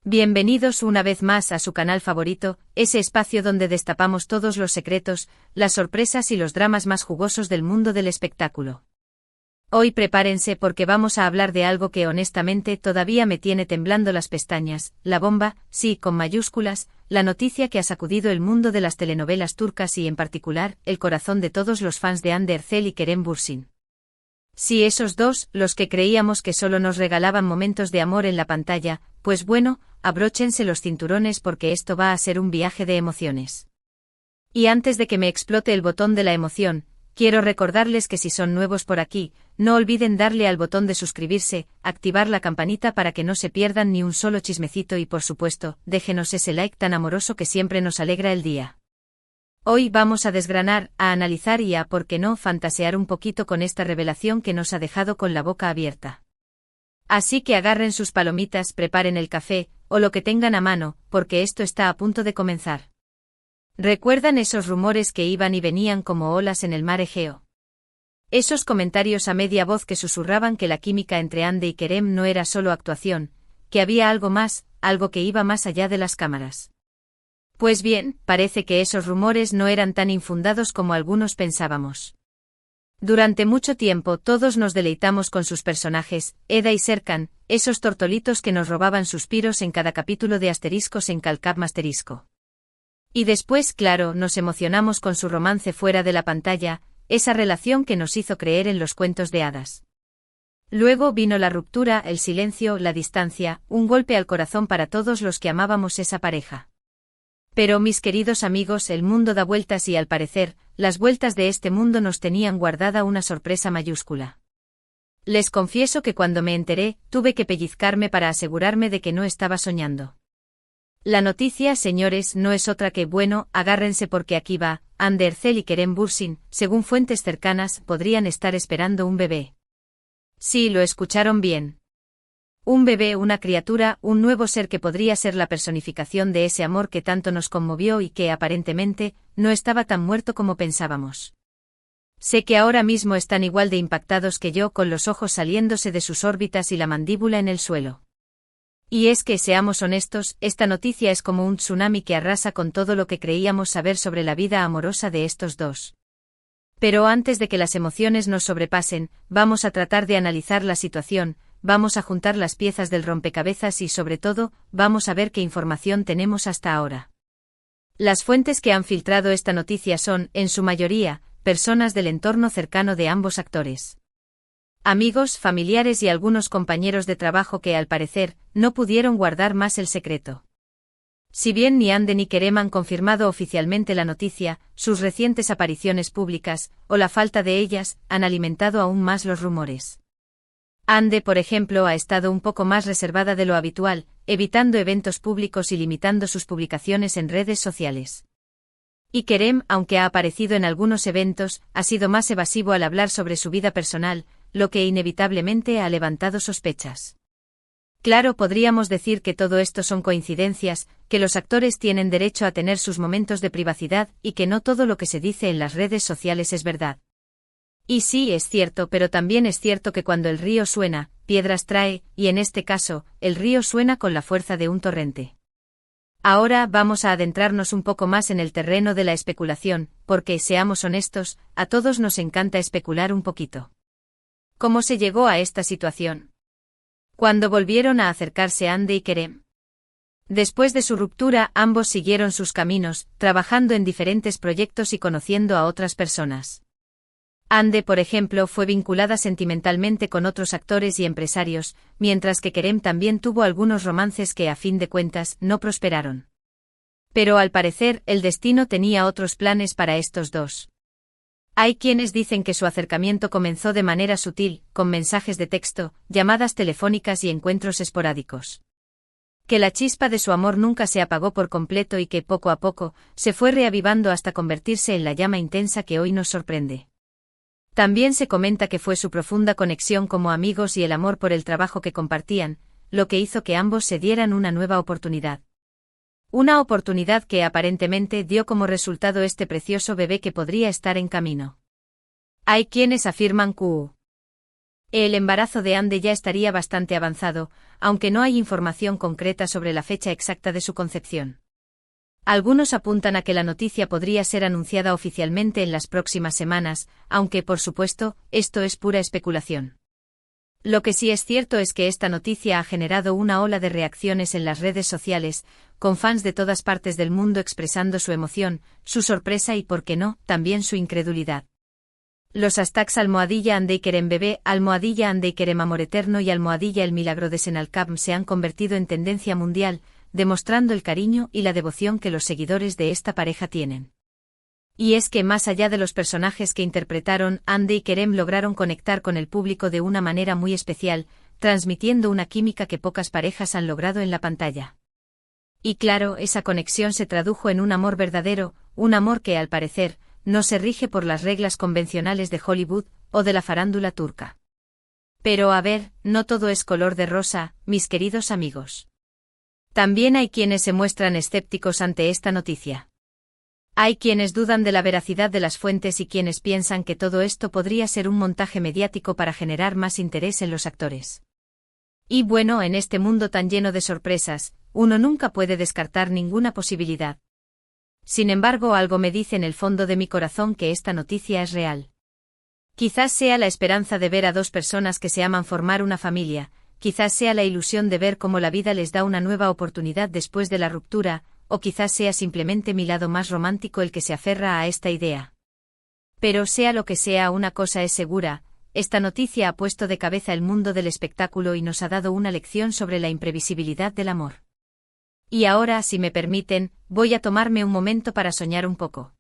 Bienvenidos una vez más a su canal favorito, ese espacio donde destapamos todos los secretos, las sorpresas y los dramas más jugosos del mundo del espectáculo. Hoy prepárense porque vamos a hablar de algo que honestamente todavía me tiene temblando las pestañas, la bomba, sí, con mayúsculas, la noticia que ha sacudido el mundo de las telenovelas turcas y en particular, el corazón de todos los fans de Hande Erçel y Kerem Bürsin. Sí, esos dos, los que creíamos que solo nos regalaban momentos de amor en la pantalla, pues bueno, abróchense los cinturones porque esto va a ser un viaje de emociones. Y antes de que me explote el botón de la emoción, quiero recordarles que si son nuevos por aquí, no olviden darle al botón de suscribirse, activar la campanita para que no se pierdan ni un solo chismecito y por supuesto, déjenos ese like tan amoroso que siempre nos alegra el día. Hoy vamos a desgranar, a analizar y a, por qué no, fantasear un poquito con esta revelación que nos ha dejado con la boca abierta. Así que agarren sus palomitas, preparen el café, o lo que tengan a mano, porque esto está a punto de comenzar. ¿Recuerdan esos rumores que iban y venían como olas en el mar Egeo? Esos comentarios a media voz que susurraban que la química entre Hande y Kerem no era solo actuación, que había algo más, algo que iba más allá de las cámaras. Pues bien, parece que esos rumores no eran tan infundados como algunos pensábamos. Durante mucho tiempo todos nos deleitamos con sus personajes, Eda y Serkan, esos tortolitos que nos robaban suspiros en cada capítulo de Asteriscos en Calcap Asterisco. Y después, claro, nos emocionamos con su romance fuera de la pantalla, esa relación que nos hizo creer en los cuentos de hadas. Luego vino la ruptura, el silencio, la distancia, un golpe al corazón para todos los que amábamos esa pareja. Pero mis queridos amigos, el mundo da vueltas y al parecer, las vueltas de este mundo nos tenían guardada una sorpresa mayúscula. Les confieso que cuando me enteré, tuve que pellizcarme para asegurarme de que no estaba soñando. La noticia, señores, no es otra que, bueno, agárrense porque aquí va, Hande Erçel y Kerem Bürsin, según fuentes cercanas, podrían estar esperando un bebé. Sí, lo escucharon bien. Un bebé, una criatura, un nuevo ser que podría ser la personificación de ese amor que tanto nos conmovió y que, aparentemente, no estaba tan muerto como pensábamos. Sé que ahora mismo están igual de impactados que yo con los ojos saliéndose de sus órbitas y la mandíbula en el suelo. Y es que, seamos honestos, esta noticia es como un tsunami que arrasa con todo lo que creíamos saber sobre la vida amorosa de estos dos. Pero antes de que las emociones nos sobrepasen, vamos a tratar de analizar la situación, vamos a juntar las piezas del rompecabezas y sobre todo, vamos a ver qué información tenemos hasta ahora. Las fuentes que han filtrado esta noticia son, en su mayoría, personas del entorno cercano de ambos actores. Amigos, familiares y algunos compañeros de trabajo que al parecer, no pudieron guardar más el secreto. Si bien ni Hande ni Kerem han confirmado oficialmente la noticia, sus recientes apariciones públicas, o la falta de ellas, han alimentado aún más los rumores. Hande, por ejemplo, ha estado un poco más reservada de lo habitual, evitando eventos públicos y limitando sus publicaciones en redes sociales. Y Kerem, aunque ha aparecido en algunos eventos, ha sido más evasivo al hablar sobre su vida personal, lo que inevitablemente ha levantado sospechas. Claro, podríamos decir que todo esto son coincidencias, que los actores tienen derecho a tener sus momentos de privacidad y que no todo lo que se dice en las redes sociales es verdad. Y sí, es cierto, pero también es cierto que cuando el río suena, piedras trae, y en este caso, el río suena con la fuerza de un torrente. Ahora vamos a adentrarnos un poco más en el terreno de la especulación, porque, seamos honestos, a todos nos encanta especular un poquito. ¿Cómo se llegó a esta situación? ¿Cuándo volvieron a acercarse Hande y Kerem? Después de su ruptura, ambos siguieron sus caminos, trabajando en diferentes proyectos y conociendo a otras personas. Hande, por ejemplo, fue vinculada sentimentalmente con otros actores y empresarios, mientras que Kerem también tuvo algunos romances que a fin de cuentas no prosperaron. Pero al parecer, el destino tenía otros planes para estos dos. Hay quienes dicen que su acercamiento comenzó de manera sutil, con mensajes de texto, llamadas telefónicas y encuentros esporádicos. Que la chispa de su amor nunca se apagó por completo y que poco a poco, se fue reavivando hasta convertirse en la llama intensa que hoy nos sorprende. También se comenta que fue su profunda conexión como amigos y el amor por el trabajo que compartían, lo que hizo que ambos se dieran una nueva oportunidad. Una oportunidad que aparentemente dio como resultado este precioso bebé que podría estar en camino. Hay quienes afirman que El embarazo de Ande ya estaría bastante avanzado, aunque no hay información concreta sobre la fecha exacta de su concepción. Algunos apuntan a que la noticia podría ser anunciada oficialmente en las próximas semanas, aunque, por supuesto, esto es pura especulación. Lo que sí es cierto es que esta noticia ha generado una ola de reacciones en las redes sociales, con fans de todas partes del mundo expresando su emoción, su sorpresa y, por qué no, también su incredulidad. Los hashtags @andeikerembebé, @andeikeremamor eterno y @el milagro de Senalcam se han convertido en tendencia mundial, demostrando el cariño y la devoción que los seguidores de esta pareja tienen. Y es que más allá de los personajes que interpretaron, Ande y Kerem lograron conectar con el público de una manera muy especial, transmitiendo una química que pocas parejas han logrado en la pantalla. Y claro, esa conexión se tradujo en un amor verdadero, un amor que, al parecer, no se rige por las reglas convencionales de Hollywood o de la farándula turca. Pero a ver, no todo es color de rosa, mis queridos amigos. También hay quienes se muestran escépticos ante esta noticia. Hay quienes dudan de la veracidad de las fuentes y quienes piensan que todo esto podría ser un montaje mediático para generar más interés en los actores. Y bueno, en este mundo tan lleno de sorpresas, uno nunca puede descartar ninguna posibilidad. Sin embargo, algo me dice en el fondo de mi corazón que esta noticia es real. Quizás sea la esperanza de ver a dos personas que se aman formar una familia, quizás sea la ilusión de ver cómo la vida les da una nueva oportunidad después de la ruptura, o quizás sea simplemente mi lado más romántico el que se aferra a esta idea. Pero sea lo que sea, una cosa es segura, esta noticia ha puesto de cabeza el mundo del espectáculo y nos ha dado una lección sobre la imprevisibilidad del amor. Y ahora, si me permiten, voy a tomarme un momento para soñar un poco.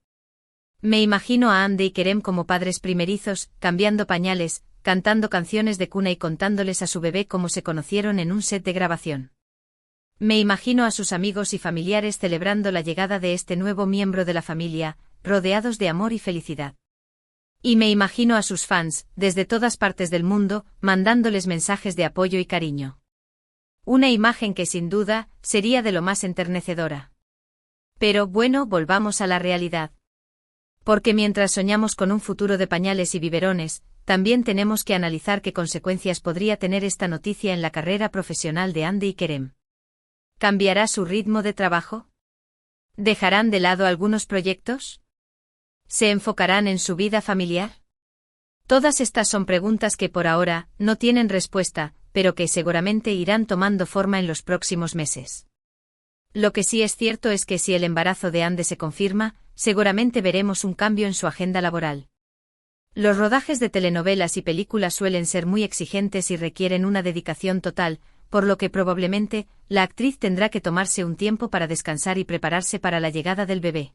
Me imagino a Ande y Kerem como padres primerizos, cambiando pañales, cantando canciones de cuna y contándoles a su bebé cómo se conocieron en un set de grabación. Me imagino a sus amigos y familiares celebrando la llegada de este nuevo miembro de la familia, rodeados de amor y felicidad. Y me imagino a sus fans, desde todas partes del mundo, mandándoles mensajes de apoyo y cariño. Una imagen que sin duda, sería de lo más enternecedora. Pero bueno, volvamos a la realidad. Porque mientras soñamos con un futuro de pañales y biberones, también tenemos que analizar qué consecuencias podría tener esta noticia en la carrera profesional de Ande y Kerem. ¿Cambiará su ritmo de trabajo? ¿Dejarán de lado algunos proyectos? ¿Se enfocarán en su vida familiar? Todas estas son preguntas que por ahora no tienen respuesta, pero que seguramente irán tomando forma en los próximos meses. Lo que sí es cierto es que si el embarazo de Ande se confirma, seguramente veremos un cambio en su agenda laboral. Los rodajes de telenovelas y películas suelen ser muy exigentes y requieren una dedicación total, por lo que probablemente, la actriz tendrá que tomarse un tiempo para descansar y prepararse para la llegada del bebé.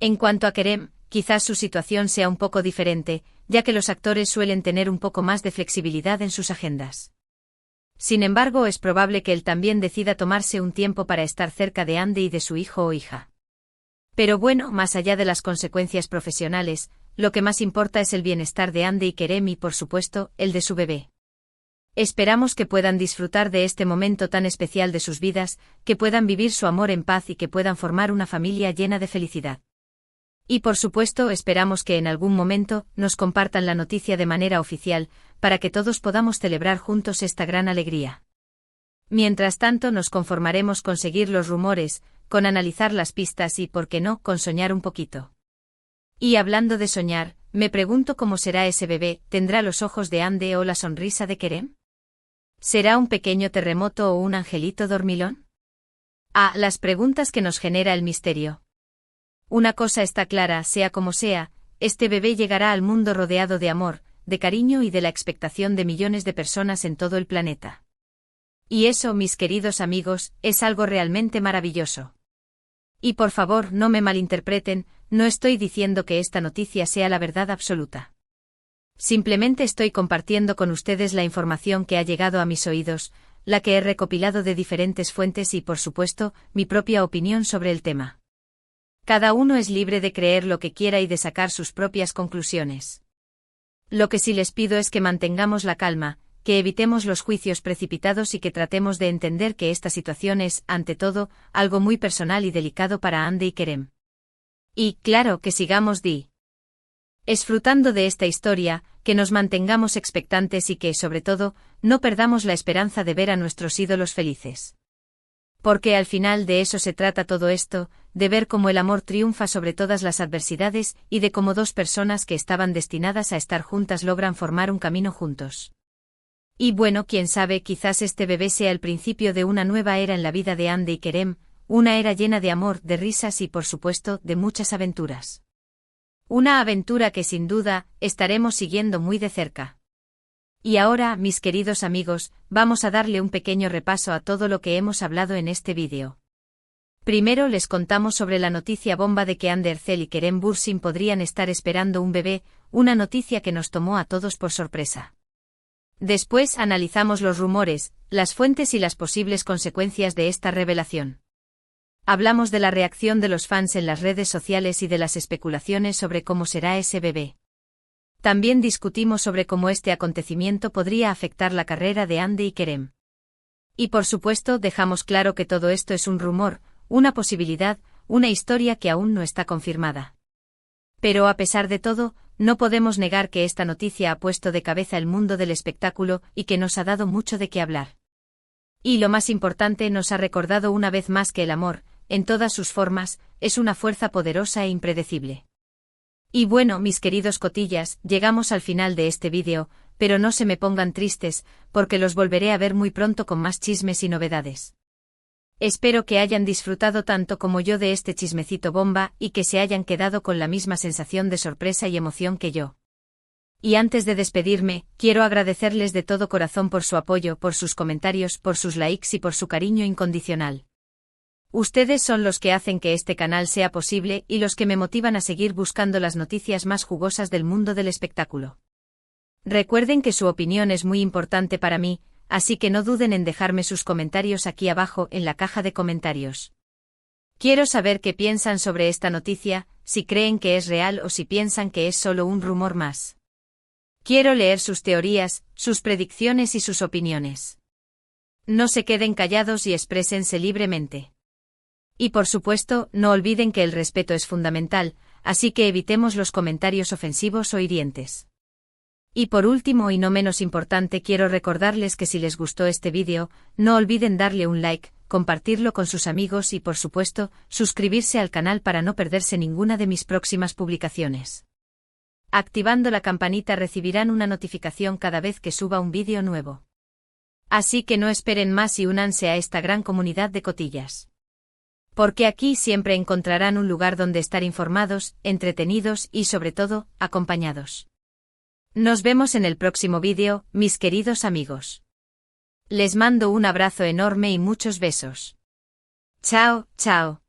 En cuanto a Kerem, quizás su situación sea un poco diferente, ya que los actores suelen tener un poco más de flexibilidad en sus agendas. Sin embargo, es probable que él también decida tomarse un tiempo para estar cerca de Ande y de su hijo o hija. Pero bueno, más allá de las consecuencias profesionales, lo que más importa es el bienestar de Ande y Kerem y, por supuesto, el de su bebé. Esperamos que puedan disfrutar de este momento tan especial de sus vidas, que puedan vivir su amor en paz y que puedan formar una familia llena de felicidad. Y por supuesto esperamos que en algún momento nos compartan la noticia de manera oficial, para que todos podamos celebrar juntos esta gran alegría. Mientras tanto nos conformaremos con seguir los rumores, con analizar las pistas y, por qué no, con soñar un poquito. Y hablando de soñar, me pregunto cómo será ese bebé, ¿tendrá los ojos de Ande o la sonrisa de Kerem? ¿Será un pequeño terremoto o un angelito dormilón? Las preguntas que nos genera el misterio. Una cosa está clara, sea como sea, este bebé llegará al mundo rodeado de amor, de cariño y de la expectación de millones de personas en todo el planeta. Y eso, mis queridos amigos, es algo realmente maravilloso. Y por favor, no me malinterpreten, no estoy diciendo que esta noticia sea la verdad absoluta. Simplemente estoy compartiendo con ustedes la información que ha llegado a mis oídos, la que he recopilado de diferentes fuentes y, por supuesto, mi propia opinión sobre el tema. Cada uno es libre de creer lo que quiera y de sacar sus propias conclusiones. Lo que sí les pido es que mantengamos la calma, que evitemos los juicios precipitados y que tratemos de entender que esta situación es, ante todo, algo muy personal y delicado para Ande y Kerem. Y, claro, que sigamos disfrutando de esta historia, que nos mantengamos expectantes y que, sobre todo, no perdamos la esperanza de ver a nuestros ídolos felices. Porque al final de eso se trata todo esto, de ver cómo el amor triunfa sobre todas las adversidades y de cómo dos personas que estaban destinadas a estar juntas logran formar un camino juntos. Y bueno, quién sabe, quizás este bebé sea el principio de una nueva era en la vida de Andy y Kerem, una era llena de amor, de risas y por supuesto, de muchas aventuras. Una aventura que sin duda, estaremos siguiendo muy de cerca. Y ahora, mis queridos amigos, vamos a darle un pequeño repaso a todo lo que hemos hablado en este vídeo. Primero les contamos sobre la noticia bomba de que Ander Ercel y Kerem Bürsin podrían estar esperando un bebé, una noticia que nos tomó a todos por sorpresa. Después analizamos los rumores, las fuentes y las posibles consecuencias de esta revelación. Hablamos de la reacción de los fans en las redes sociales y de las especulaciones sobre cómo será ese bebé. También discutimos sobre cómo este acontecimiento podría afectar la carrera de Andy y Kerem. Y por supuesto dejamos claro que todo esto es un rumor, una posibilidad, una historia que aún no está confirmada. Pero a pesar de todo, no podemos negar que esta noticia ha puesto de cabeza el mundo del espectáculo y que nos ha dado mucho de qué hablar. Y lo más importante, nos ha recordado una vez más que el amor, en todas sus formas, es una fuerza poderosa e impredecible. Y bueno, mis queridos cotillas, llegamos al final de este vídeo, pero no se me pongan tristes, porque los volveré a ver muy pronto con más chismes y novedades. Espero que hayan disfrutado tanto como yo de este chismecito bomba y que se hayan quedado con la misma sensación de sorpresa y emoción que yo. Y antes de despedirme, quiero agradecerles de todo corazón por su apoyo, por sus comentarios, por sus likes y por su cariño incondicional. Ustedes son los que hacen que este canal sea posible y los que me motivan a seguir buscando las noticias más jugosas del mundo del espectáculo. Recuerden que su opinión es muy importante para mí, así que no duden en dejarme sus comentarios aquí abajo en la caja de comentarios. Quiero saber qué piensan sobre esta noticia, si creen que es real o si piensan que es solo un rumor más. Quiero leer sus teorías, sus predicciones y sus opiniones. No se queden callados y exprésense libremente. Y por supuesto, no olviden que el respeto es fundamental, así que evitemos los comentarios ofensivos o hirientes. Y por último y no menos importante, quiero recordarles que si les gustó este vídeo, no olviden darle un like, compartirlo con sus amigos y por supuesto, suscribirse al canal para no perderse ninguna de mis próximas publicaciones. Activando la campanita recibirán una notificación cada vez que suba un vídeo nuevo. Así que no esperen más y únanse a esta gran comunidad de cotillas. Porque aquí siempre encontrarán un lugar donde estar informados, entretenidos y sobre todo, acompañados. Nos vemos en el próximo vídeo, mis queridos amigos. Les mando un abrazo enorme y muchos besos. Chao, chao.